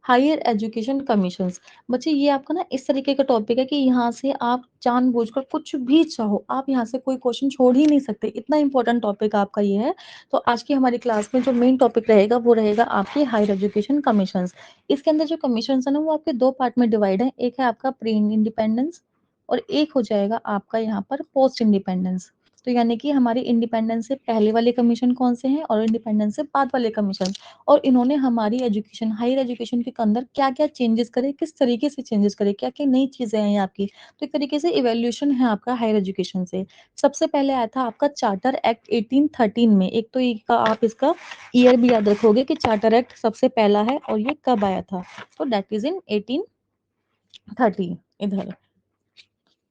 Higher education commissions. बच्चे ये आपका ना इस तरीके का टॉपिक है कि यहाँ से आप जानबूझकर कुछ भी चाहो, आप यहाँ से कोई क्वेश्चन छोड़ ही नहीं सकते, इतना इंपॉर्टेंट टॉपिक आपका ये है। तो आज की हमारी क्लास में जो मेन टॉपिक रहेगा वो रहेगा आपके हायर एजुकेशन कमीशंस। इसके अंदर जो कमीशंस है ना वो आपके दो पार्ट में डिवाइड है, एक है आपका प्री इंडिपेंडेंस और एक हो जाएगा आपका यहाँ पर पोस्ट इंडिपेंडेंस। तो यानी कि हमारी इंडिपेंडेंस से पहले वाले कमीशन कौन से हैं और इंडिपेंडेंस से बाद वाले कमीशन, और इन्होंने हमारी एजुकेशन हायर एजुकेशन के अंदर क्या क्या चेंजेस करे, किस तरीके से चेंजेस करे, क्या क्या नई चीजें हैं आपकी। तो एक तरीके से इवेल्यूशन है आपका हायर एजुकेशन से। सबसे पहले आया था आपका चार्टर एक्ट 1813 में। एक तो आप इसका ईयर भी याद रखोगे कि चार्टर एक्ट सबसे पहला है और ये कब आया था, तो दैट इज इन 1830। इधर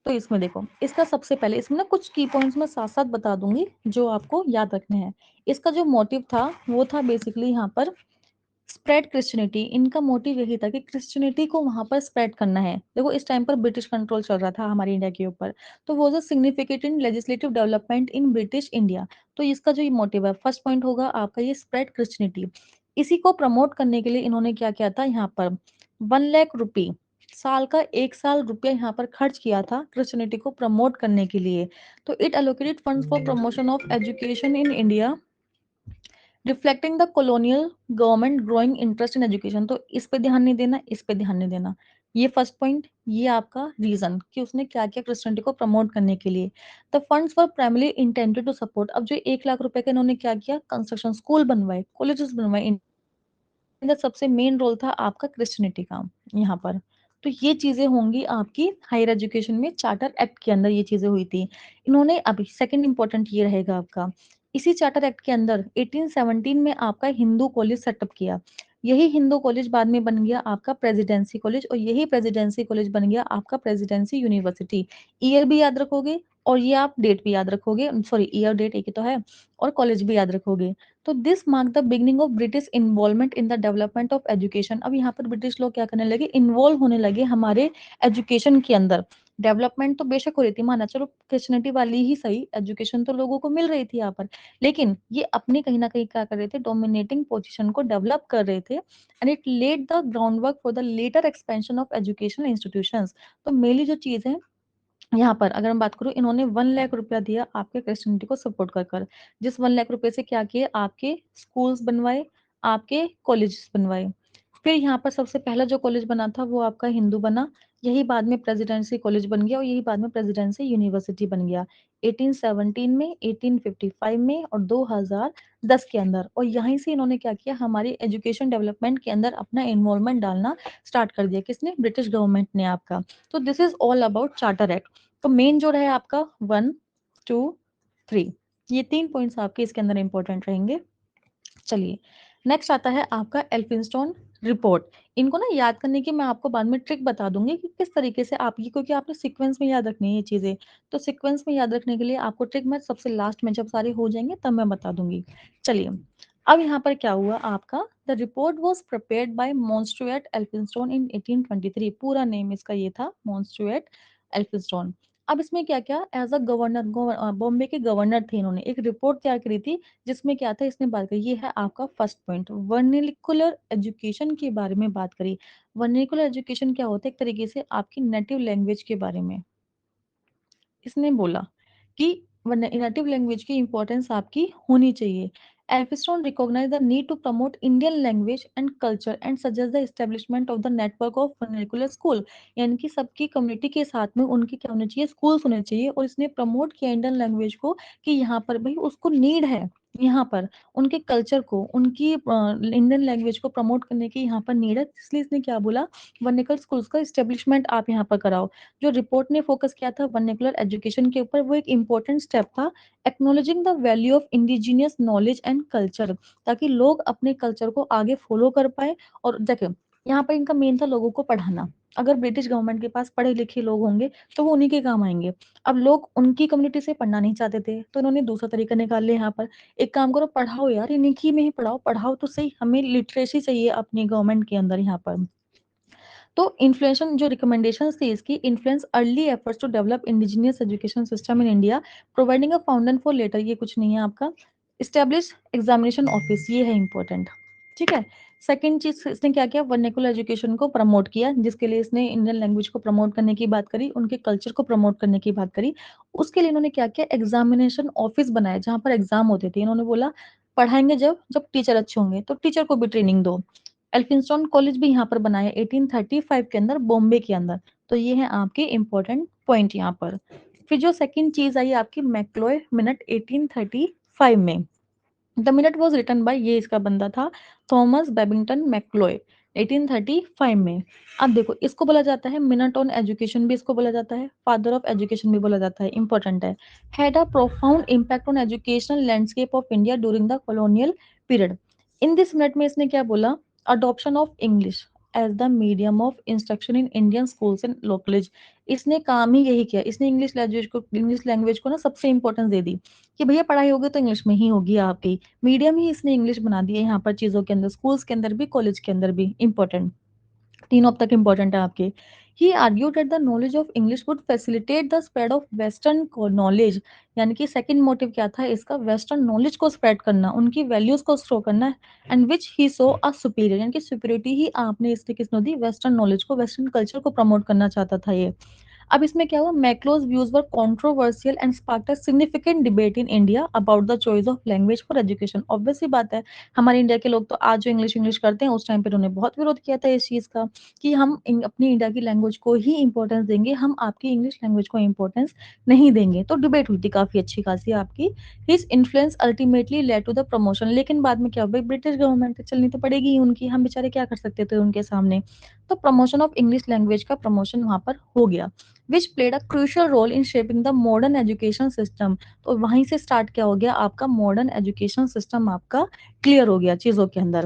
तो इसमें देखो, इसका सबसे पहले इसमें ना कुछ की पॉइंट्स मैं साथ साथ बता दूंगी जो आपको याद रखने हैं। इसका जो मोटिव था वो था बेसिकली यहाँ पर स्प्रेड क्रिश्चियनिटी। इनका मोटिव यही था कि क्रिश्चियनिटी को वहां पर स्प्रेड करना है। देखो इस टाइम पर ब्रिटिश कंट्रोल चल रहा था हमारे इंडिया के ऊपर, तो वो जो significant in legislative development in British India. तो इसका जो ये मोटिव है, फर्स्ट पॉइंट होगा आपका ये स्प्रेड क्रिश्चियनिटी। इसी को प्रमोट करने के लिए इन्होंने क्या किया था, यहाँ पर 1 लाख रुपी साल का, 1 साल रुपया यहाँ पर खर्च किया था क्रिश्चियनिटी को प्रमोट करने के लिए। तो it allocated funds for promotion of education in India reflecting the colonial government growing interest in education. तो इस पे ध्यान नहीं देना, इस पे ध्यान नहीं देना। ये फर्स्ट पॉइंट, ये आपका रीजन कि उसने क्या किया क्रिश्चियनिटी को प्रमोट करने के लिए। The funds were primarily intended to support. अब जो 1 लाख रुपए का इन्होंने क्या किया, कंस्ट्रक्शन, स्कूल बनवाए, कॉलेजेस बनवाए। इनका सबसे मेन रोल था आपका क्रिश्चियनिटी का यहाँ पर। तो ये चीजें होंगी आपकी हायर एजुकेशन में, चार्टर एक्ट के अंदर ये चीजें हुई थी। इन्होंने अभी सेकंड इंपॉर्टेंट ये रहेगा आपका, इसी चार्टर एक्ट के अंदर 1817 में आपका हिंदू कॉलेज सेटअप किया। यही हिंदू कॉलेज बाद में बन गया आपका प्रेसिडेंसी कॉलेज, और यही प्रेसिडेंसी कॉलेज बन गया आपका प्रेसिडेंसी यूनिवर्सिटी। ईयर भी याद रखोगे और ये आप डेट भी याद रखोगे, सॉरी ईयर डेट एक ही तो है, और कॉलेज भी याद रखोगे। तो this mark the beginning of British involvement in the development of education. अब यहाँ पर ब्रिटिश लोग क्या करने लगे, इन्वॉल्व होने लगे हमारे एजुकेशन के अंदर। डेवलपमेंट तो बेशक हो रही थी, माना चलो क्रिश्चियनिटी वाली ही सही, एजुकेशन तो लोगों को मिल रही थी यहाँ पर, लेकिन ये अपने कहीं ना कहीं क्या कर रहे थे, डोमिनेटिंग पोजीशन को डेवलप कर रहे थे। And it laid the ground work for the later expansion of educational institutions. तो मेनली जो चीज है यहाँ पर अगर हम बात करूँ, इन्होंने 1 लाख रुपया दिया आपके क्रिश्चियनिटी को सपोर्ट कर कर। जिस 1 लाख रुपए से क्या किए, आपके स्कूल्स बनवाए, आपके कॉलेजेस बनवाए। फिर यहाँ पर सबसे पहला जो कॉलेज बना था वो आपका हिंदू बना, यही बाद में प्रेसिडेंसी कॉलेज बन गया और यही बाद में प्रेसिडेंसी यूनिवर्सिटी बन गया 1817 में, 1855 में और 2010 के अंदर। और यहीं से इन्होंने क्या किया, हमारी एजुकेशन डेवलपमेंट के अंदर अपना इन्वॉल्वमेंट डालना स्टार्ट कर दिया। किसने, ब्रिटिश गवर्नमेंट ने आपका। तो this is all about charter act. तो मेन जो रहे आपका 1, 2, 3, ये 3 पॉइंट्स आपके इसके अंदर इंपॉर्टेंट रहेंगे। चलिए नेक्स्ट आता है आपका एल्फिंस्टोन रिपोर्ट। इनको ना याद करने की मैं आपको बाद में ट्रिक बता दूंगी कि किस तरीके से आप ये, क्योंकि आपने सीक्वेंस में याद रखनी है ये चीजें। तो सीक्वेंस में याद रखने के लिए आपको ट्रिक मैं सबसे लास्ट में जब सारे हो जाएंगे तब मैं बता दूंगी। चलिए अब यहाँ पर क्या हुआ आपका, the report was prepared by Mountstuart Elphinstone in 1823। पूरा नेम इसका ये था, मॉन्स्ट्रुएट एल्फिंस्टोन। अब इसमें क्या क्या, एज अ गवर्नर, बॉम्बे के गवर्नर थे, इन्होंने एक रिपोर्ट तैयार करी थी जिसमें क्या था, इसने बात करी, ये है आपका फर्स्ट पॉइंट, वर्निकुलर एजुकेशन के बारे में बात करी। वर्निकुलर एजुकेशन क्या होता है, एक तरीके से आपकी नेटिव लैंग्वेज के बारे में इसने बोला कि नेटिव लैंग्वेज की इंपॉर्टेंस आपकी होनी चाहिए। Elphinstone recognize the need to promote Indian language and culture and suggest the establishment of the network of vernacular school. यानी कि सबकी कम्युनिटी के साथ में उनकी क्या होनी चाहिए, स्कूल्स होने चाहिए। और इसने प्रमोट किया इंडियन लैंग्वेज को कि यहाँ पर भाई उसको नीड है, यहाँ पर उनके कल्चर को, उनकी इंडियन लैंग्वेज को प्रमोट करने की यहाँ पर नीड है। इसलिए इसने क्या बोला, वर्निकल स्कूल्स का इस्टेब्लिशमेंट आप यहाँ पर कराओ। जो रिपोर्ट ने फोकस किया था वर्नाकुलर एजुकेशन के ऊपर, वो एक इम्पोर्टेंट स्टेप था, acknowledging the value of indigenous knowledge and culture, ताकि लोग अपने कल्चर को आगे फॉलो कर पाए। और देखें यहाँ पर इनका मेन था लोगों को पढ़ाना। अगर ब्रिटिश गवर्नमेंट के पास पढ़े लिखे लोग होंगे तो वो उन्हीं के काम आएंगे। अब लोग उनकी कम्युनिटी से पढ़ना नहीं चाहते थे तो इन्होंने दूसरा तरीका निकाल लिया यहाँ पर, एक काम करो पढ़ाओ यार, इन्हीं में ही पढ़ाओ, पढ़ाओ तो सही, हमें लिटरेसी चाहिए अपनी गवर्नमेंट के अंदर यहाँ पर। तो इन्फ्लुएंशन जो रिकमेंडेशंस थी इसकी, influence early efforts to develop indigenous education system in India, providing a foundation for later, ये कुछ नहीं है आपका, इस्टेब्लिश एग्जामिनेशन ऑफिस, ये है इंपॉर्टेंट। ठीक है, सेकंड चीज इसने क्या किया, वर्नाकुलर एजुकेशन को प्रमोट किया, जिसके लिए इसने इंडियन लैंग्वेज को प्रमोट करने की बात करी, उनके कल्चर को प्रमोट करने की बात करी। उसके लिए इन्होंने क्या किया, एग्जामिनेशन ऑफिस बनाया जहां पर एग्जाम होते थे। इन्होंने बोला पढ़ाएंगे जब जब टीचर अच्छे होंगे तो टीचर को भी ट्रेनिंग दो। एल्फिंस्टन कॉलेज भी यहाँ पर बनाया 1835 के अंदर, बॉम्बे के अंदर। तो ये है आपके इंपॉर्टेंट पॉइंट यहाँ पर। फिर जो सेकंड चीज आई आपकी मैक्लोय मिनट 1835 में। The minute was written by, ये इसका बंदा था, थॉमस बेबिंगटन मैक्लोय, 1835 में। अब देखो इसको बोला जाता है मिनट ऑन एजुकेशन भी इसको बोला जाता है, फादर ऑफ एजुकेशन भी बोला जाता है, इंपॉर्टेंट है। Had a profound impact on educational landscape of India during the colonial period. In this minute में इसने क्या बोला, adoption of English as the medium of instruction in Indian schools and law college. इसने काम ही यही किया, इसने इंग्लिश लैंग्वेज को ना सबसे इंपॉर्टेंस दे दी कि भैया पढ़ाई होगी तो इंग्लिश में ही होगी आपकी। मीडियम ही इसने इंग्लिश बना दिया यहाँ पर चीजों के अंदर, स्कूल्स के अंदर भी कॉलेज के अंदर भी, इंपॉर्टेंट। तीनों अब तक इंपॉर्टेंट है आपके। He argued that the knowledge of English would facilitate the spread of western knowledge. यानी कि सेकंड मोटिव क्या था इसका, वेस्टर्न नॉलेज को स्प्रेड करना, उनकी वैल्यूज को शो करना। And which he so a superior, यानी कि सुपीरियरिटी ही आपने इसने किसने दी, वेस्टर्न नॉलेज को, वेस्टर्न कल्चर को प्रमोट करना चाहता था ये। अब इसमें क्या हुआ, Macaulay's views were controversial and sparked a significant debate in India about the choice of language for education. Obvious सी बात है, हमारे इंडिया के लोग तो आज जो इंग्लिश इंग्लिश करते हैं, उस टाइम पे उन्होंने बहुत विरोध किया था इस चीज का कि हम अपनी इंडिया की लैंग्वेज को ही इंपॉर्टेंस देंगे, हम आपकी इंग्लिश लैंग्वेज को इंपॉर्टेंस नहीं देंगे। तो डिबेट हुई थी काफी अच्छी खासी आपकी। His influence ultimately led to the promotion. लेकिन बाद में क्या हुआ, ब्रिटिश गवर्नमेंट चलनी तो पड़ेगी ही उनकी, हम बेचारे क्या कर सकते थे उनके सामने। तो प्रमोशन ऑफ इंग्लिश लैंग्वेज का प्रमोशन वहां पर हो गया, which played a crucial role in shaping the modern education system. तो वहीं से स्टार्ट क्या हो गया आपका, मॉडर्न एजुकेशन सिस्टम आपका क्लियर हो गया चीजों के अंदर।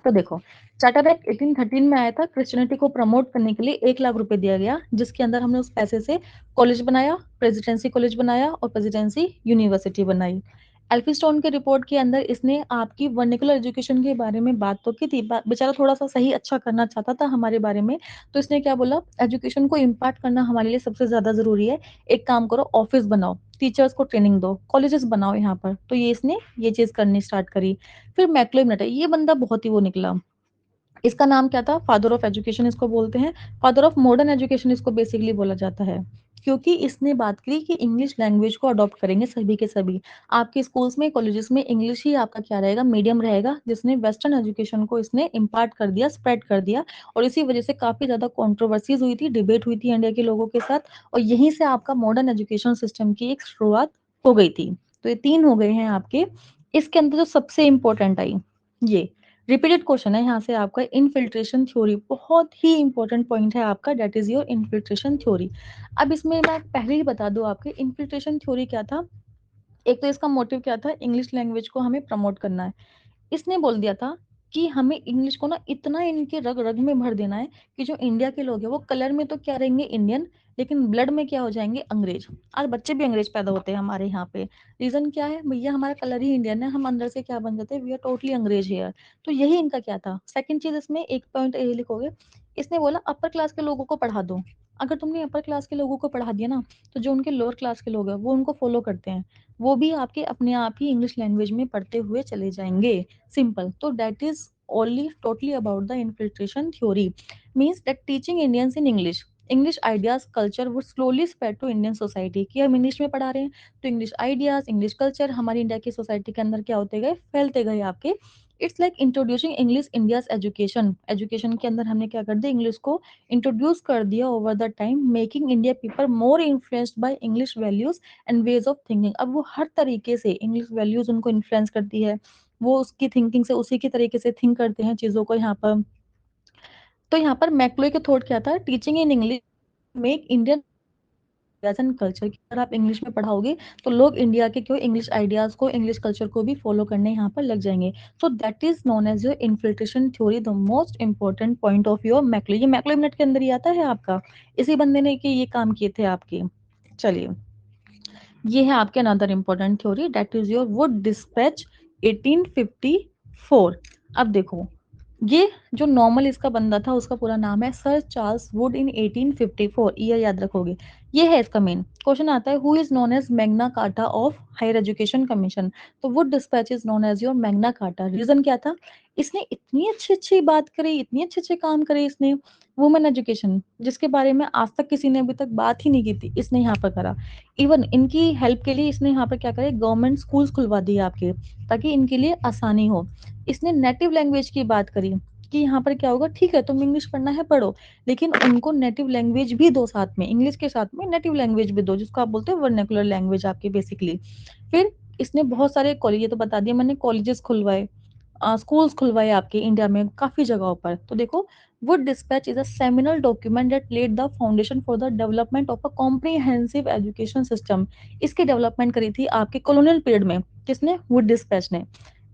तो देखो चार्टर एक्ट 1813 में आया था, क्रिश्चियनिटी को प्रमोट करने के लिए 1 लाख रुपए दिया गया, जिसके अंदर हमने उस पैसे से कॉलेज बनाया, प्रेसिडेंसी कॉलेज बनाया और प्रेसिडेंसी यूनिवर्सिटी बनाई। एल्फिस्टोन के रिपोर्ट के अंदर इसने आपकी वर्निकुलर एजुकेशन के बारे में बात तो की थी, बेचारा थोड़ा सा सही अच्छा करना चाहता था हमारे बारे में। तो इसने क्या बोला, एजुकेशन को इम्पार्ट करना हमारे लिए सबसे ज्यादा जरूरी है, एक काम करो ऑफिस बनाओ, टीचर्स को ट्रेनिंग दो, कॉलेजेस बनाओ यहाँ पर। तो ये इसने ये चीज करनी स्टार्ट करी। फिर मैक्लोइमनट है, ये बंदा बहुत ही वो निकला, इसका नाम क्या था, फादर ऑफ एजुकेशन इसको बोलते हैं, फादर ऑफ मॉडर्न एजुकेशन इसको बेसिकली बोला जाता है। क्योंकि इसने बात करी कि इंग्लिश लैंग्वेज को अडॉप्ट करेंगे सभी के सभी, आपके स्कूल्स में कॉलेजेस में इंग्लिश ही आपका क्या रहेगा, मीडियम रहेगा, जिसने वेस्टर्न एजुकेशन को इसने इम्पार्ट कर दिया, स्प्रेड कर दिया। और इसी वजह से काफी ज्यादा कॉन्ट्रोवर्सीज हुई थी, डिबेट हुई थी इंडिया के लोगों के साथ, और यहीं से आपका मॉडर्न एजुकेशन सिस्टम की एक शुरुआत हो गई थी। तो ये 3 हो गए हैं आपके। इसके अंदर जो सबसे इंपॉर्टेंट आई, ये रिपीटेड क्वेश्चन है यहाँ से आपका, इनफिल्ट्रेशन थ्योरी, बहुत ही इंपॉर्टेंट पॉइंट है आपका, that is your infiltration theory. अब इसमें मैं पहले ही बता दूं आपके इनफिल्ट्रेशन थ्योरी क्या था। एक तो इसका मोटिव क्या था, इंग्लिश लैंग्वेज को हमें प्रमोट करना है। इसने बोल दिया था कि हमें इंग्लिश को ना इतना इनके रग रग में भर देना है कि जो इंडिया के लोग हैं वो कलर में तो क्या रहेंगे इंडियन, लेकिन ब्लड में क्या हो जाएंगे अंग्रेज। और बच्चे भी अंग्रेज पैदा होते हैं हमारे यहाँ पे। रीजन क्या है भैया, हमारा कलर ही इंडियन है, हम अंदर से क्या बन जाते हैं, वी आर टोटली अंग्रेज हेयर। तो यही इनका क्या था। सेकंड चीज इसमें एक पॉइंट ये लिखोगे, इसने बोला अपर क्लास के लोगों को पढ़ा दो। अगर तुमने अपर क्लास के लोगों को पढ़ा दिया ना, तो जो उनके लोअर क्लास के लोग हैं वो उनको फॉलो करते हैं, वो भी आपके अपने आप ही इंग्लिश लैंग्वेज में पढ़ते हुए चले जाएंगे। सिंपल। तो that is only totally about the infiltration theory, means that teaching Indians in English, English ideas culture would slowly spread to Indian society. कि हम इंग्लिश में पढ़ा रहे हैं तो इंग्लिश आइडियाज इंग्लिश कल्चर हमारी इंडिया की सोसाइटी के अंदर क्या होते गए, फैलते गए आपके। It's like introducing English India's education, education के अंदर हमने क्या कर दिया, इंग्लिश को इंट्रोड्यूस कर दिया over the time, making India people more influenced by English values and ways of thinking. अब वो हर तरीके से इंग्लिश वैल्यूज उनको इन्फ्लुएंस करती है, वो उसकी थिंकिंग से उसी की तरीके से थिंक करते हैं चीजों को यहाँ पर। तो यहाँ पर मैक्लोई के थॉट क्या था, teaching in English make Indian and culture, की अगर आप इंग्लिश में पढ़ाओगे तो लोग इंडिया के क्यों इंग्लिश आइडियाज को इंग्लिश कल्चर को भी फॉलो करने यहाँ पर लग जाएंगे। So that is known as your infiltration theory, the most important point of your Macaulay. ये मैक्लोई मिनट के अंदर ही आता है आपका, इसी बंदे ने कि ये काम किए थे आपके। चलिए ये है आपके another important theory, that is your Wood dispatch 1854। अब देखो ये जो नॉर्मल इसका बंदा था उसका पूरा नाम है sir Charles Wood in 1854, year याद रखोगे। ये है इसका मेन क्वेश्चन आता है, who is known as Magna Carta of higher education commission. तो Wood dispatch is known as your Magna Carta. Reason क्या था, इसने इतनी अच्छी अच्छी बात करी, इतनी अच्छे अच्छे काम करे इसने, वुमेन एजुकेशन जिसके बारे में आज तक किसी ने अभी तक बात ही नहीं की थी, इसने यहाँ पर करा। इवन इनकी हेल्प के लिए इसने यहाँ पर क्या करे, गवर्नमेंट स्कूल्स खुलवा दिए आपके, ताकि इनके लिए आसानी हो। इसने नेटिव लैंग्वेज की बात करी कि यहाँ पर क्या होगा, ठीक है तुम इंग्लिश पढ़ना है पढ़ो, लेकिन उनको नेटिव लैंग्वेज भी दो साथ में, इंग्लिश के साथ में नेटिव लैंग्वेज भी दो, जिसको आप बोलते हो वर्नाकुलर लैंग्वेज आपकी बेसिकली। फिर इसने बहुत सारे कॉलेज, ये तो बता दिया मैंने, कॉलेजेस खुलवाए, स्कूल्स खुलवाए आपके इंडिया में काफी जगहों पर। तो देखो, Wood dispatch is a seminal document that led the foundation for the development of a comprehensive education system. इसकी डेवलपमेंट करी थी आपके कॉलोनियल पीरियड में, किसने, वुड डिस्पैच ने।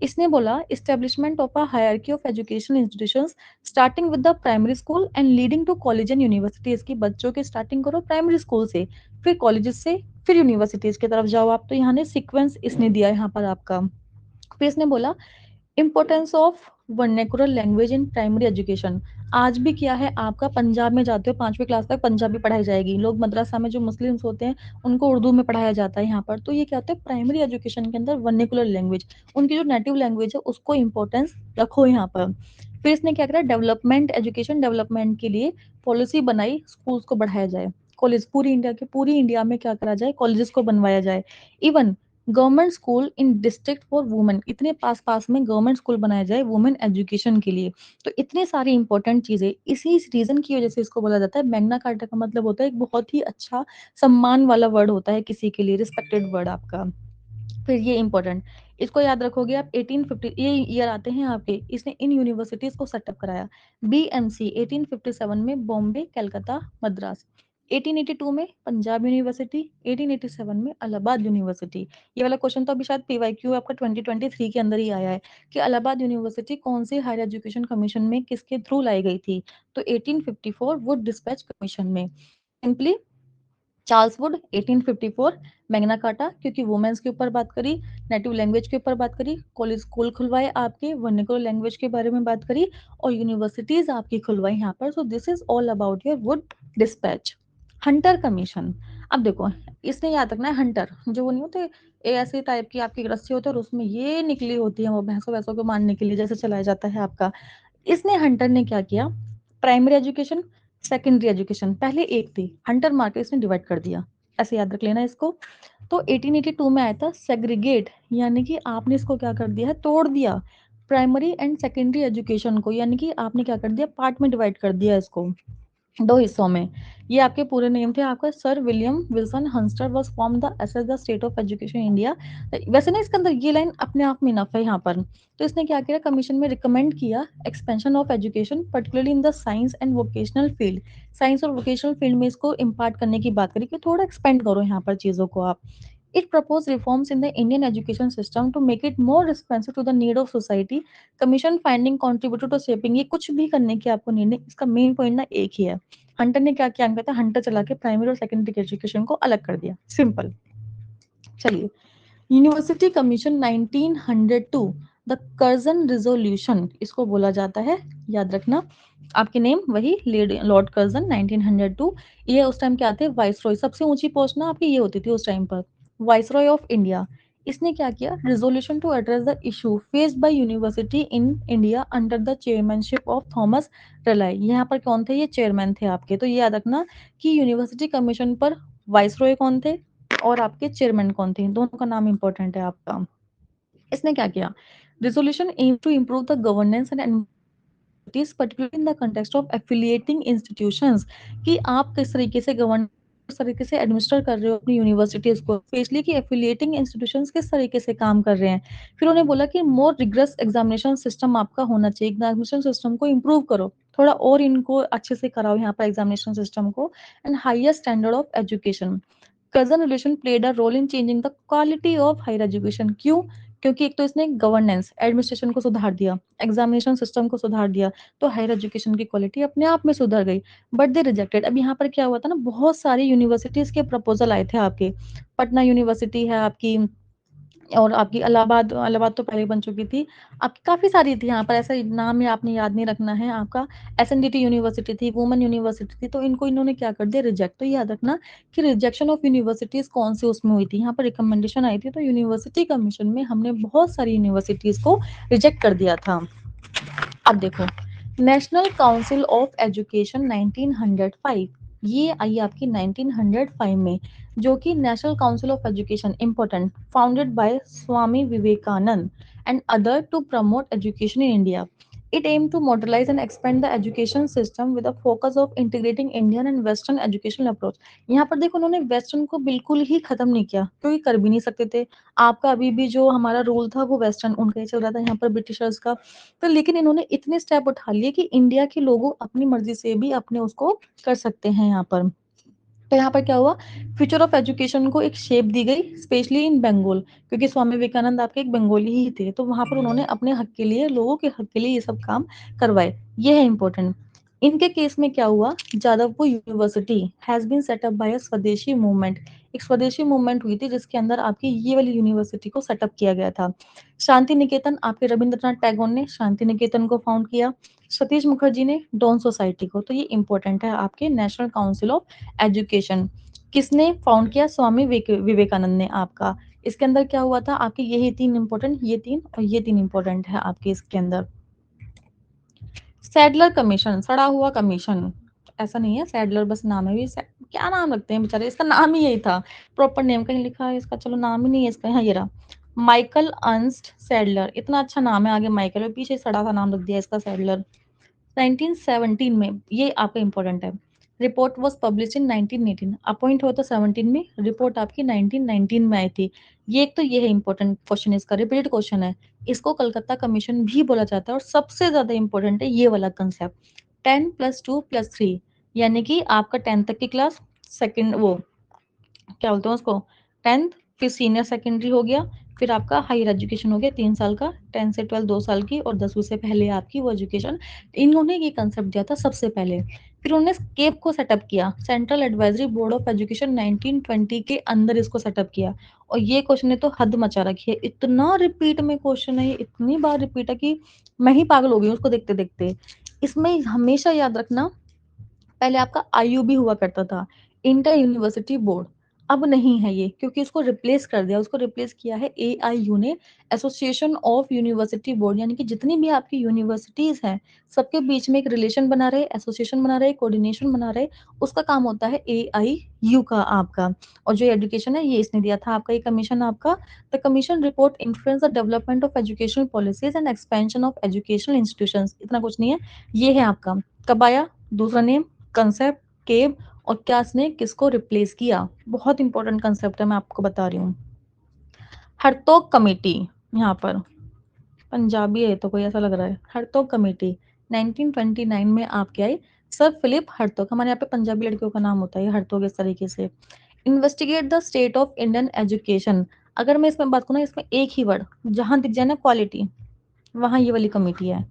इसने बोला establishment of a hierarchy of education institutions starting with the primary school and leading to college and university. इसकी बच्चों की स्टार्टिंग करो प्राइमरी स्कूल से, फिर कॉलेजेस से, फिर यूनिवर्सिटीज की तरफ जाओ आप। तो यहाँ ने सीक्वेंस इसने दिया यहाँ पर आपका। फिर इसने बोला importance of vernacular language in primary education. आज भी क्या है, आपका पंजाब में जाते हो 5वीं क्लास तक पंजाबी पढ़ाई जाएगी, लोग मदरसा में जो मुस्लिम्स होते हैं उनको उर्दू में पढ़ाया जाता है यहाँ पर। तो ये क्या होता है, प्राइमरी एजुकेशन के अंदर वर्नेकुलर लैंग्वेज, उनकी जो नेटिव लैंग्वेज है उसको इम्पोर्टेंस रखो यहाँ पर। फिर इसने क्या करा, डेवलपमेंट, एजुकेशन डेवलपमेंट के लिए पॉलिसी बनाई, स्कूल्स को बढ़ाया जाए, कॉलेज पूरी इंडिया के, पूरी इंडिया में क्या करा जाए, कॉलेजेस को बनवाया जाए। Even government school in district for women, इतने पास पास में गवर्नमेंट स्कूल बनाया जाए वुमेन एजुकेशन के लिए। तो इतनी सारी इंपॉर्टेंट चीजें, इसी रीजन की वजह से इसको बोला जाता है मैग्ना कार्टा। का मतलब होता है एक बहुत ही अच्छा सम्मान वाला वर्ड होता है किसी के लिए, रिस्पेक्टेड वर्ड आपका। फिर ये इंपॉर्टेंट, इसको याद रखोगे आप। 1850 ये ईयर आते हैं आपके, इसने इन यूनिवर्सिटीज को सेटअप कराया। बीएमसी 1857 में बॉम्बे, कलकत्ता, मद्रास। 1882 में पंजाब यूनिवर्सिटी, 1887 में इलाहाबाद यूनिवर्सिटी। ये वाला क्वेश्चन तो अभी शायद पीवाईक्यू आपका 2023 के अंदर ही आया है कि इलाहाबाद यूनिवर्सिटी कौन से हायर एजुकेशन कमीशन में किसके थ्रू लाई गई थी। तो 1854 वुड डिस्पैच कमीशन में। Simply Charles Wood 1854, Magna carta क्योंकि वुमेन्स के ऊपर बात करी, नेटिव लैंग्वेज के ऊपर बात करी, कॉलेज स्कूल खुलवाए आपके, वर्निकुलर लैंग्वेज के बारे में बात करी, और यूनिवर्सिटीज आपकी खुलवाई यहाँ पर। So this is all about your Wood dispatch. Hunter commission, अब देखो इसने याद रखना है, हंटर जो वो नहीं होते, ऐसे टाइप की आपकी रस्सी होती है और उसमें ये निकली होती है वो भैंसों वैसों को मारने के लिए जैसे चलाया जाता है आपका। इसने हंटर ने क्या किया, प्राइमरी एजुकेशन, सेकेंडरी एजुकेशन, पहले एक थी, हंटर मार के इसने डिवाइड कर दिया। ऐसे याद रख लेना इसको। तो 1882 में आया था सेग्रीगेट, यानी कि आपने इसको क्या कर दिया है, तोड़ दिया प्राइमरी एंड सेकेंडरी एजुकेशन को, यानी कि आपने क्या कर दिया, पार्ट में डिवाइड कर दिया इसको, दो हिस्सों में। ये आपके पूरे नेम थे आपका, sir William Wilson Hunter was form the assess the state of education India. वैसे ना इसके अंदर ये लाइन अपने आप में इनफ है यहाँ पर। तो इसने क्या किया, कमीशन में रिकमेंड किया expansion of education particularly in the science and vocational field. Science और वोकेशनल फील्ड में इसको इम्पार्ट करने की बात करी कि थोड़ा एक्सपेंड करो यहाँ पर चीजों को आप। It proposed reforms in the Indian education system to make it more responsive to the need of society. Commission finding contributed to shaping, ये कुछ भी करने की आपको नीड नहीं, इसका मेन पॉइंट ना एक ही है। हंटर ने क्या किया, कहता है हंटर चला के प्राइमरी और सेकेंडरी एजुकेशन को अलग कर दिया, सिंपल। चलिए, university commission 1902, the Curzon resolution इसको बोला जाता है, याद रखना। आपके नेम वही लॉर्ड कर्जन 1902। ये उस टाइम क्या थे, वाइसरॉय, सबसे ऊंची पोस्ट ना आपकी ये होती थी उस टाइम पर, वाइसरॉय ऑफ इंडिया। इसने क्या किया, resolution to address the issue faced by university in India under the chairmanship of Thomas Raleigh. यहाँ पर कौन थे, ये चेयरमैन थे आपके। तो ये याद रखना कि यूनिवर्सिटी कमीशन पर वाइसरॉय कौन थे और आपके चेयरमैन कौन थे, दोनों का नाम इंपॉर्टेंट है आपका। इसने क्या किया, resolution aim to improve the governance and particularly in the context of affiliating institutions, कि आप किस तरीके से गवर्न, किस तरीके से एडमिनिस्टर कर रहे हो अपनी यूनिवर्सिटीज को, स्पेशली कि एफिलिएटिंग इंस्टीट्यूशंस किस तरीके से काम कर रहे हैं। फिर उन्हें बोला कि मोर रिग्रेस एग्जामिनेशन सिस्टम आपका होना चाहिए, एग्जामिनेशन सिस्टम को इम्प्रूव करो थोड़ा और, इनको अच्छे से कराओ यहाँ पर एग्जामिनेशन सिस्टम को, and higher standard of education. Curzon relation played a role in changing the quality of higher education. क्यों, क्योंकि एक तो इसने गवर्नेंस एडमिनिस्ट्रेशन को सुधार दिया, एग्जामिनेशन सिस्टम को सुधार दिया, तो हायर एजुकेशन की क्वालिटी अपने आप में सुधर गई। बट दे रिजेक्टेड, अब यहाँ पर क्या हुआ था ना, बहुत सारी यूनिवर्सिटीज के प्रपोजल आए थे आपके, पटना यूनिवर्सिटी है आपकी, और आपकी इलाहाबाद इलाहाबाद तो पहले ही बन चुकी थी। आपकी काफ़ी सारी थी यहाँ पर, ऐसा नाम है आपने याद नहीं रखना है आपका। एसएनडीटी यूनिवर्सिटी थी, वुमेन यूनिवर्सिटी थी, तो इनको इन्होंने क्या कर दिया, रिजेक्ट। तो याद रखना कि रिजेक्शन ऑफ यूनिवर्सिटीज़ कौन सी उसमें हुई थी, यहाँ पर रिकमेंडेशन आई थी, तो यूनिवर्सिटी कमीशन में हमने बहुत सारी यूनिवर्सिटीज़ को रिजेक्ट कर दिया था। अब देखो, नेशनल काउंसिल ऑफ एजुकेशन 1905, ये आई आपकी 1905 में, जो कि national council of education important, founded by Swami Vivekananda and other to promote education in India. It aimed to modernize and expand the education system with a focus of integrating Indian and Western educational approach. यहाँ पर देखो, उन्होंने western को बिल्कुल ही खत्म नहीं किया, क्योंकि कर भी नहीं सकते थे। आपका अभी भी जो हमारा रूल था वो वेस्टर्न उनका ही चल रहा था यहाँ पर, ब्रिटिशर्स का। तो लेकिन इन्होंने इतने स्टेप उठा लिए कि इंडिया के लोगों अपनी मर्जी से भी अपने उसको कर सकते हैं यहाँ पर। तो यहाँ पर क्या हुआ, फ्यूचर ऑफ एजुकेशन को एक शेप दी गई, स्पेशली इन बंगाल, क्योंकि स्वामी विवेकानंद आपके एक बंगाली ही थे, तो वहां पर उन्होंने अपने हक के लिए, लोगों के हक के लिए ये सब काम करवाए। ये है इंपॉर्टेंट। इनके केस में क्या हुआ, Jadavpur university has been set up by a swadeshi movement. एक स्वदेशी मूवमेंट हुई थी जिसके अंदर आपकी ये वाली यूनिवर्सिटी को सेटअप किया गया था। शांति निकेतन, आपके रविंद्रनाथ टैगोर ने शांति निकेतन को फाउंड किया। सतीश मुखर्जी ने डॉन सोसाइटी को। तो ये इंपॉर्टेंट है आपके नेशनल काउंसिल ऑफ एजुकेशन। किसने फाउंड किया, स्वामी विवेकानंद ने आपका। इसके अंदर क्या हुआ था आपके, यही तीन इंपॉर्टेंट, ये तीन और ये तीन इंपॉर्टेंट है आपके इसके अंदर। सैडलर कमीशन, सड़ा हुआ कमीशन, ऐसा नहीं है सैडलर बस नाम है, क्या नाम रखते हैं बेचारे, इसका नाम ही यही था, प्रॉपर नेम कहीं लिखा है इसका, चलो नाम ही नहीं है इसका, हाँ ये रहा, माइकल अर्नस्ट सैडलर। इतना अच्छा नाम है, आगे माइकल और पीछे सड़ा सा नाम रख दिया इसका, सैडलर। 1917 में, ये आपका इंपॉर्टेंट है। Report was publish in 1918, appoint हुआ था 17 में, रिपोर्ट आपकी 1919 में आई थी। ये एक तो ये है इंपॉर्टेंट क्वेश्चन, इसका रिपीटेड क्वेश्चन है। इसको कलकत्ता कमीशन भी बोला जाता है, और सबसे ज्यादा इंपॉर्टेंट है ये वाला कंसेप्ट, 10+2+3, यानी कि आपका 10th तक की क्लास, सेकंड वो क्या बोलते हैं उसको, 10th, फिर सीनियर सेकेंडरी हो गया, फिर आपका हायर एजुकेशन हो गया 3 साल का, 10 से 12 2 साल की, और 10वीं से पहले आपकी वो एजुकेशन। इन्होंने ये कंसेप्ट दिया था सबसे पहले। फिर उन्होंने केप को सेटअप किया, central advisory board of education 1920 के अंदर इसको सेटअप किया। और ये क्वेश्चन ने तो हद मचा रखी है, इतना रिपीट में क्वेश्चन है, ये इतनी बार रिपीट है कि मैं ही पागल हो गई हूँ उसको देखते देखते। इसमें हमेशा याद रखना, पहले आपका आईयूबी हुआ करता था, इंटर यूनिवर्सिटी बोर्ड। अब नहीं है ये, क्योंकि उसको रिप्लेस कर दिया, उसको रिप्लेस किया है एआईयू ने, एसोसिएशन ऑफ यूनिवर्सिटी बोर्ड। यानी कि जितनी भी आपकी यूनिवर्सिटीज हैं, सबके बीच में एक रिलेशन बना रहे, एसोसिएशन बना रहे, कोऑर्डिनेशन बना रहे, उसका काम होता है एआईयू का आपका। और जो एजुकेशन है ये इसने दिया था आपका, ये कमीशन आपका। The commission report influence the development of educational policies and expansion of educational institutions. इतना कुछ नहीं है, ये है आपका। कब आया, दूसरा नेम, कंसेप्ट, केव, और क्या इसने किसको रिप्लेस किया। बहुत इंपॉर्टेंट कंसेप्ट है, मैं आपको बता रही हूँ। हरतोग कमेटी, यहाँ पर पंजाबी है तो कोई ऐसा लग रहा है, हरतोग कमेटी 1929 में आपके आई। सर फिलिप हरतोग, हमारे यहाँ पे पंजाबी लड़कियों का नाम होता है हरतोग इस तरीके से। Investigate the state of Indian education. अगर मैं इसमें बात करूँ ना, इसमें एक ही वर्ड जहां दिख जाए ना, क्वालिटी, वहां ये वाली कमेटी है।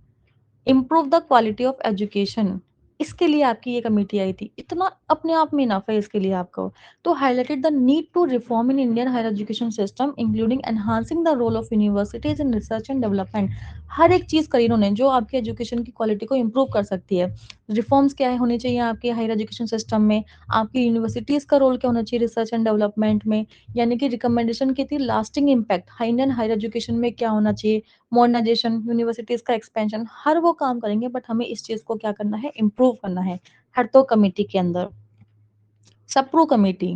Improve the quality of education, इसके लिए आपकी ये कमेटी आई थी। इतना अपने आप में इनफ है इसके लिए आपको। तो highlighted the need to reform in Indian higher education system including enhancing the role of universities in research and development. हर एक चीज करी इन्होंने जो आपकी एजुकेशन की क्वालिटी को इम्प्रूव कर सकती है। रिफॉर्म्स क्या है होने चाहिए आपके हायर एजुकेशन सिस्टम में, आपकी यूनिवर्सिटीज का रोल क्या होना चाहिए रिसर्च एंड डेवलपमेंट में, यानी कि रिकमेंडेशन की थी lasting impact Indian higher education में क्या होना चाहिए, मॉडर्नाइजेशन, यूनिवर्सिटीज का एक्सपेंशन, हर वो काम करेंगे, बट हमें इस चीज को क्या करना है, इम्प्रूव करना है। हर तो कमेटी के अंदर सप्रू कमेटी,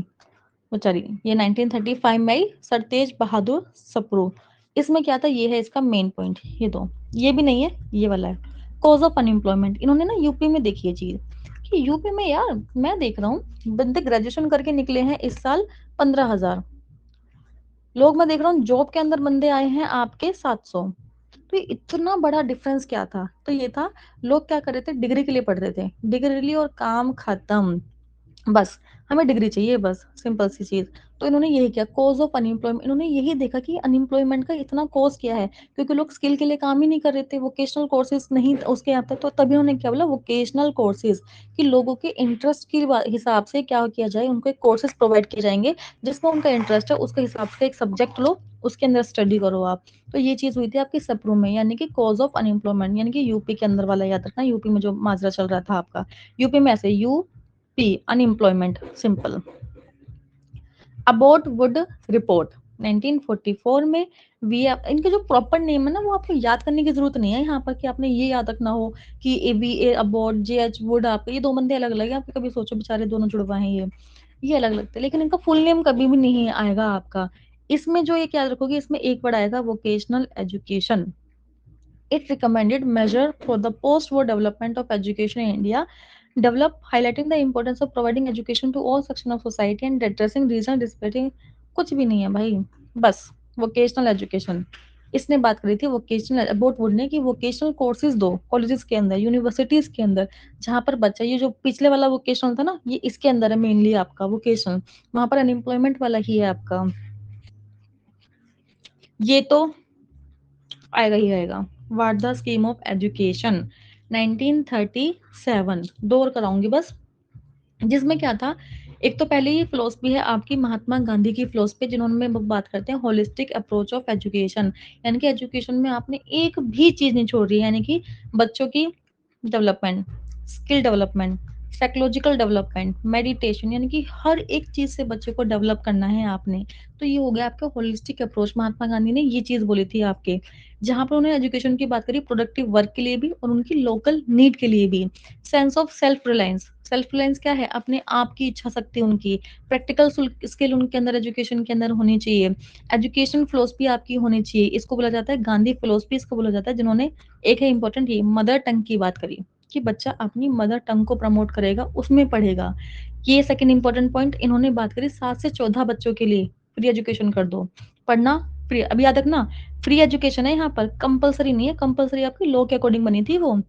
बेचारी, ये 1935 में आई, सरतेज बहादुर सप्रू। इसमें क्या था, ये है इसका मेन पॉइंट, ये दो, ये भी नहीं है, ये वाला है। कॉज ऑफ अनएम्प्लॉयमेंट, इन्होंने ना यूपी में देखी है चीज, कि यूपी में यार मैं देख रहा हूँ बंदे ग्रेजुएशन करके निकले हैं इस साल 15,000 लोग, मैं देख रहा हूँ जॉब के अंदर बंदे आए हैं आपके 700। तो ये इतना बड़ा डिफरेंस क्या था, तो ये था, लोग क्या कर रहे थे, डिग्री के लिए पढ़ रहे थे, डिग्री ली और काम खत्म। बस, हमें डिग्री चाहिए बस, सिंपल सी चीज़। तो इन्होंने यही किया कॉज़ ऑफ अनएम्प्लॉयमेंट इन्होंने यही देखा कि अनएम्प्लॉयमेंट का इतना कॉज़ क्या है, क्योंकि लोग स्किल के लिए काम ही नहीं कर रहे थे, वोकेशनल कोर्सेज़ नहीं उसके यहाँ पे तो तभी उन्होंने क्या बोला वोकेशनल कोर्सेज़ कि लोगों के इंटरेस्ट की हिसाब से क्या किया जाए, उनको एक कोर्सेज़ प्रोवाइड किए जाएँगे, जिसमें उनका इंटरेस्ट है, उसके हिसाब से एक सब्जेक्ट लो, उसके अंदर स्टडी करो आप। तो ये चीज़ हुई थी आपकी सप्रू में, यानी कि कॉज़ ऑफ अनएम्प्लॉयमेंट यानी कि यूपी के अंदर वाला याद रखना, यूपी में जो माजरा चल रहा था आपका। यूपी में ऐसे UP unemployment simple. Abbott Wood report 1944 में वी इनके जो प्रॉपर नेम है ना वो आपको याद करने की जरूरत नहीं है यहाँ पर कि आपने ये याद रखना हो कि A B A Abbott J H Wood आपके ये दो बंदे अलग अलग हैं आपके कभी सोचो बेचारे दोनों जुड़वा हैं ये अलग लगते हैं लेकिन इनका फुल नेम कभी भी नहीं आएगा आपका इसमें जो एक याद रखोगे इसमें एक वर्ड आएगा vocational education it recommended measure for the post-war development of education in India, develop highlighting the importance of providing education to all sections of society and addressing regional disparity. कुछ भी नहीं है भाई बस वोकेशनल एजुकेशन इसने बात करी थी वोकेशनल अबाउट वुड ने कि वोकेशनल कोर्सेज दो कॉलेजेस के अंदर यूनिवर्सिटीज के अंदर जहां पर बच्चा ये जो पिछले वाला वोकेशनल था ना ये इसके अंदर है मेनली आपका वोकेशनल वहां पर अनएम्प्लॉयमेंट वाला ही है आपका ये तो आएगा ही आएगा what the scheme of education 1937 दो और कराऊंगी बस जिसमें क्या था एक तो पहले ही फिलोसफी है आपकी महात्मा गांधी की फिलोसफी जिन्होंने हम बात करते हैं होलिस्टिक अप्रोच ऑफ एजुकेशन यानी कि एजुकेशन में आपने एक भी चीज नहीं छोड़ रही है यानी कि बच्चों की development skill development psychological development meditation यानी कि हर एक चीज से बच्चे को डेवलप करना है आपने तो ये हो गया आपका होलिस्टिक अप्रोच महात्मा गांधी ने ये चीज बोली थी आपके जहां पर उन्होंने एजुकेशन की बात करी प्रोडक्टिव वर्क के लिए भी और उनकी लोकल नीड के लिए भी सेंस ऑफ सेल्फ रिलायंस क्या है अपने आप की इच्छा शक्ति उनकी प्रैक्टिकल स्किल उनके अंदर एजुकेशन के अंदर होनी चाहिए एजुकेशन फिलोसफी आपकी होनी चाहिए इसको बोला जाता है गांधी फिलोसफी इसको बोला जाता है जिन्होंने एक है इंपॉर्टेंट ये मदर टंग की बात करी कि बच्चा अपनी मदर टंग को प्रमोट करेगा उसमें पढ़ेगा ये सेकंड इंपॉर्टेंट पॉइंट इन्होंने बात करी 7 से 14 बच्चों के लिए फ्री एजुकेशन कर दो पढ़ना फ्री अभी याद रखना फ्री एजुकेशन है यहाँ पर कंपलसरी नहीं है कंपलसरी आपकी लॉ के अकॉर्डिंग बनी थी वो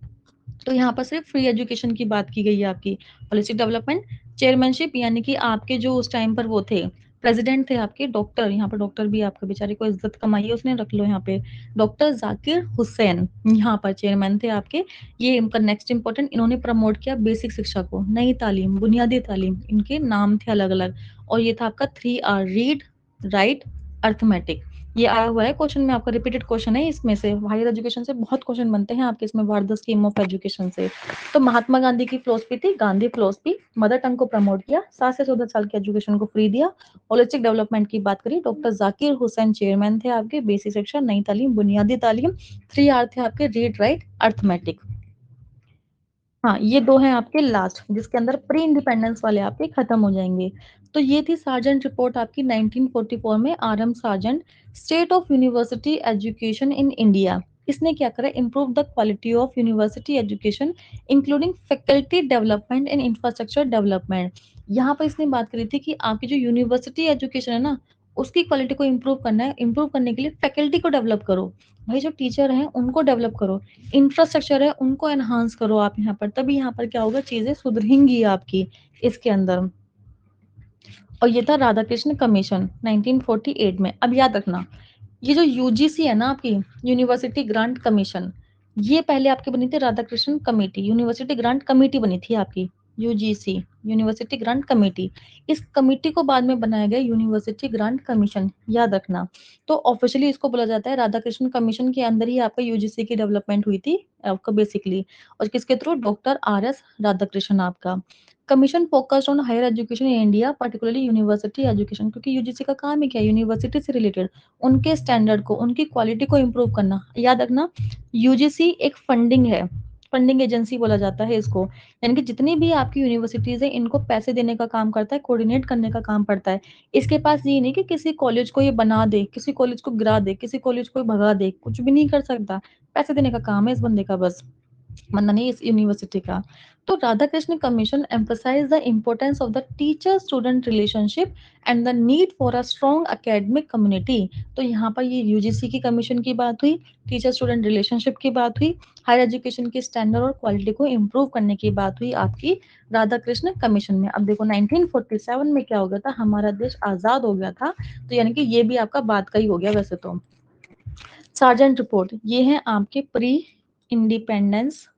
तो यहाँ पर सिर्फ फ्री एजुकेशन की बात की गई है आपकी होलिस्टिक डेवलपमेंट चेयरमैनशिप यानी कि आपके जो उस टाइम पर वो थे प्रेसिडेंट थे आपके डॉक्टर यहाँ पर डॉक्टर भी आपके बेचारे को इज्जत कमाई है उसने रख लो यहाँ पे डॉक्टर जाकिर हुसैन यहाँ पर चेयरमैन थे आपके ये इनका नेक्स्ट इंपॉर्टेंट इन्होंने प्रमोट किया बेसिक शिक्षा को नई तालीम बुनियादी तालीम इनके नाम थे अलग अलग और ये था आपका 3R रीड राइट अर्थमेटिक ये आया हुआ है क्वेश्चन में आपका रिपीटेड क्वेश्चन है इसमें से हायर एजुकेशन से बहुत क्वेश्चन बनते हैं आपके इसमें what the scheme of education से तो महात्मा गांधी की फिलोसफी थी गांधी फिलोसफी मदर टंग को प्रमोट किया 7 से 14 साल की एजुकेशन को फ्री दिया होलिस्टिक डेवलपमेंट की बात करी डॉक्टर जाकिर हुसैन चेयरमैन थे आपके बेसिक शिक्षा नई तालीम बुनियादी तालीम 3R थे आपके रीड राइट अर्थमेटिक हाँ ये दो हैं आपके लास्ट जिसके अंदर प्री इंडिपेंडेंस वाले आपके खत्म हो जाएंगे तो ये थी सार्जेंट रिपोर्ट आपकी 1944 में RM sergeant state of university education in India इसने क्या करा improve the quality of university education including faculty development and infrastructure development यहाँ पर इसने बात करी थी कि आपकी जो यूनिवर्सिटी एजुकेशन है ना उसकी क्वालिटी को इम्प्रूव करना है इम्प्रूव करने के लिए फैकल्टी को डेवलप करो भाई जो टीचर हैं उनको डेवलप करो इंफ्रास्ट्रक्चर है उनको एनहांस करो आप यहाँ पर तभी यहाँ पर क्या होगा चीजें सुधरेंगी आपकी इसके अंदर और ये था राधा कृष्ण कमीशन 1948 में अब याद रखना ये जो यूजीसी है ना आपकी यूनिवर्सिटी ग्रांट कमीशन ये पहले आपकी बनी थी Radha Krishna committee university grant committee बनी थी आपकी यूजीसी यूनिवर्सिटी ग्रांट कमेटी इस कमेटी को बाद में बनाया गया यूनिवर्सिटी ग्रांट कमीशन याद रखना तो ऑफिशियली इसको बोला जाता है राधा कृष्ण कमीशन के अंदर ही आपका यूजीसी की डेवलपमेंट हुई थी आपका बेसिकली और किसके थ्रू डॉक्टर RS राधाकृष्णन आपका commission focused on higher education in India particularly university education क्योंकि यूजीसी का काम ही क्या है यूनिवर्सिटी से रिलेटेड उनके स्टैंडर्ड को उनकी क्वालिटी को इम्प्रूव करना याद रखना यूजीसी एक फंडिंग है फंडिंग एजेंसी बोला जाता है इसको यानी कि जितनी भी आपकी यूनिवर्सिटीज है इनको पैसे देने का काम करता है कोऑर्डिनेट करने का काम पड़ता है इसके पास ये नहीं कि किसी कॉलेज को ये बना दे किसी कॉलेज को गिरा दे किसी कॉलेज को भगा दे कुछ भी नहीं कर सकता पैसे देने का काम है इस बंदे का बस मन्ना इस यूनिवर्सिटी का। तो Radhakrishna commission emphasize the importance of the teacher student relationship and the need for a strong academic community। तो यहाँ पर ये यूजीसी की कमीशन की बात हुई, टीचर स्टूडेंट रिलेशनशिप की बात हुई, हायर एजुकेशन की स्टैंडर्ड और क्वालिटी को इम्प्रूव करने की बात हुई आपकी राधाकृष्ण कमीशन में। अब देखो 1947 में क्या हो गया था, हमारा देश आजाद हो गया था, तो यानी कि ये भी आपका बात का ही हो गया वैसे तो। सार्जेंट रिपोर्ट, ये है आपके प्री इंडिपेंडेंस